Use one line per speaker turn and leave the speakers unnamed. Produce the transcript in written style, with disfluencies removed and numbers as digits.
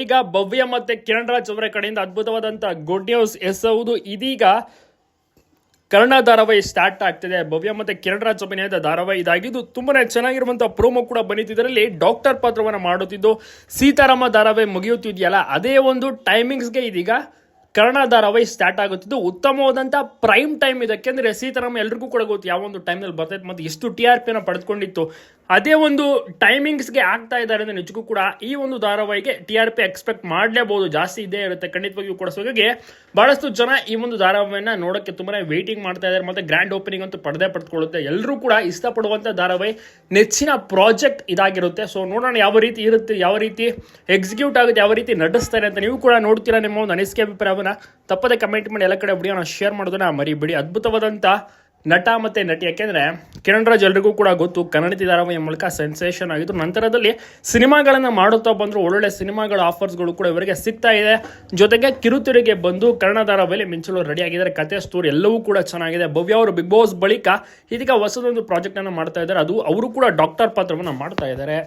ಈಗ ಭವ್ಯ ಮತ್ತೆ ಕಿರಣ್ ರಾಜ್ ಅವರ ಕಡೆಯಿಂದ ಅದ್ಭುತವಾದಂತ ಗುಡ್ ನ್ಯೂಸ್. ಎಸ್ ಹೌದು, ಇದೀಗ ಕರ್ಣ ಧಾರಾವಾಹಿ ಸ್ಟಾರ್ಟ್ ಆಗ್ತಿದೆ. ಭವ್ಯ ಮತ್ತೆ ಕಿರಣ್ ರಾಜ್ ಅಭಿನಯದ ಧಾರಾವಾಹಿ ಇದಾಗಿದ್ದು ತುಂಬಾನೇ ಚೆನ್ನಾಗಿರುವಂತಹ ಪ್ರೋಮೋ ಕೂಡ ಬಂದಿತ್ತು. ಇದರಲ್ಲಿ ಡಾಕ್ಟರ್ ಪಾತ್ರವನ್ನ ಮಾಡುತ್ತಿದ್ದು ಸೀತಾರಾಮ ಧಾರಾವಾಹಿ ಮುಗಿಯುತ್ತಿದೆಯಲ್ಲ, ಅದೇ ಒಂದು ಟೈಮಿಂಗ್ಸ್ಗೆ ಇದೀಗ ಕರ್ಣ ಧಾರಾವಾಹಿ ಸ್ಟಾರ್ಟ್ ಆಗುತ್ತಿದ್ದು ಉತ್ತಮವಾದಂಥ ಪ್ರೈಮ್ ಟೈಮ್ ಇದೆ. ಯಾಕೆಂದರೆ ಸೀತಾರಾಮ ಎಲ್ರಿಗೂ ಕೂಡ ಗೊತ್ತು ಯಾವ ಒಂದು ಟೈಮ್ನಲ್ಲಿ ಬರ್ತೈತೆ ಮತ್ತು ಎಷ್ಟು TRPನ ಪಡೆದುಕೊಂಡಿತ್ತು. ಅದೇ ಒಂದು ಟೈಮಿಂಗ್ಸ್ಗೆ ಆಗ್ತಾ ಇದ್ದಾರೆ ಅಂದರೆ ನಿಜಕ್ಕೂ ಕೂಡ ಈ ಒಂದು ಧಾರಾವಾಹಿಗೆ TRP ಎಕ್ಸ್ಪೆಕ್ಟ್ ಮಾಡಲೇಬಹುದು, ಜಾಸ್ತಿ ಇದೇ ಇರುತ್ತೆ ಖಂಡಿತವಾಗಿಯೂ ಕೂಡ. ಸೊ ಹಾಗಾಗಿ ಬಹಳಷ್ಟು ಜನ ಈ ಒಂದು ಧಾರಾವಾಹಿನ ನೋಡೋಕ್ಕೆ ತುಂಬಾ ವೇಟಿಂಗ್ ಮಾಡ್ತಾ ಇದ್ದಾರೆ ಮತ್ತು ಗ್ರ್ಯಾಂಡ್ ಓಪನಿಂಗ್ ಅಂತೂ ಪಡೆದುಕೊಳ್ಳುತ್ತೆ. ಎಲ್ಲರೂ ಕೂಡ ಇಷ್ಟಪಡುವಂಥ ಧಾರಾವಾಹಿ, ನೆಚ್ಚಿನ ಪ್ರಾಜೆಕ್ಟ್ ಇದಾಗಿರುತ್ತೆ. ಸೊ ನೋಡೋಣ ಯಾವ ರೀತಿ ಇರುತ್ತೆ, ಯಾವ ರೀತಿ ಎಕ್ಸಿಕ್ಯೂಟ್ ಆಗುತ್ತೆ, ಯಾವ ರೀತಿ ನಡೆಸ್ತಾರೆ ಅಂತ ನೀವು ಕೂಡ ನೋಡ್ತೀರಾ. ನಿಮ್ಮ ಒಂದು ಅನಿಸಿಕೆ ಅಭಿಪ್ರಾಯವನ್ನ ತಪ್ಪದೆ ಕಮೆಂಟ್ ಮಾಡಿ ಎಲ್ಲ ಕಡೆ ವಿಡಿಯೋನ ಶೇರ್ ಮಾಡೋದನ್ನ ಮರಿಬೇಡಿ. ಅದ್ಭುತವಾದಂಥ ನಟ ಮತ್ತು ನಟಿ, ಯಾಕೆಂದರೆ ಕಿರಣ್ ರಾಜ್ ಎಲ್ರಿಗೂ ಕೂಡ ಗೊತ್ತು ಕನ್ನಡತಿ ಧಾರಾವಾಹಿಯ ಮೂಲಕ ಸೆನ್ಸೇಷನ್ ಆಗಿತ್ತು. ನಂತರದಲ್ಲಿ ಸಿನಿಮಾಗಳನ್ನು ಮಾಡುತ್ತಾ ಬಂದರು, ಒಳ್ಳೊಳ್ಳೆ ಸಿನಿಮಾಗಳ ಆಫರ್ಸ್ಗಳು ಕೂಡ ಇವರಿಗೆ ಸಿಗ್ತಾ ಇದೆ. ಜೊತೆಗೆ ಕಿರುತೆರೆಗೆ ಬಂದು ಕನ್ನಡ ಧಾರಾವಾಹಿಯಲ್ಲಿ ಮಿಂಚಲು ರೆಡಿ ಆಗಿದ್ದಾರೆ. ಕತೆ ಸ್ಟೋರಿ ಎಲ್ಲವೂ ಕೂಡ ಚೆನ್ನಾಗಿದೆ. ಭವ್ಯ ಅವರು ಬಿಗ್ ಬಾಸ್ ಬಳಿಕ ಇದೀಗ ಹೊಸದೊಂದು ಪ್ರಾಜೆಕ್ಟನ್ನು ಮಾಡ್ತಾ ಇದ್ದಾರೆ. ಅದು ಅವರು ಕೂಡ ಡಾಕ್ಟರ್ ಪಾತ್ರವನ್ನು ಮಾಡ್ತಾ ಇದ್ದಾರೆ.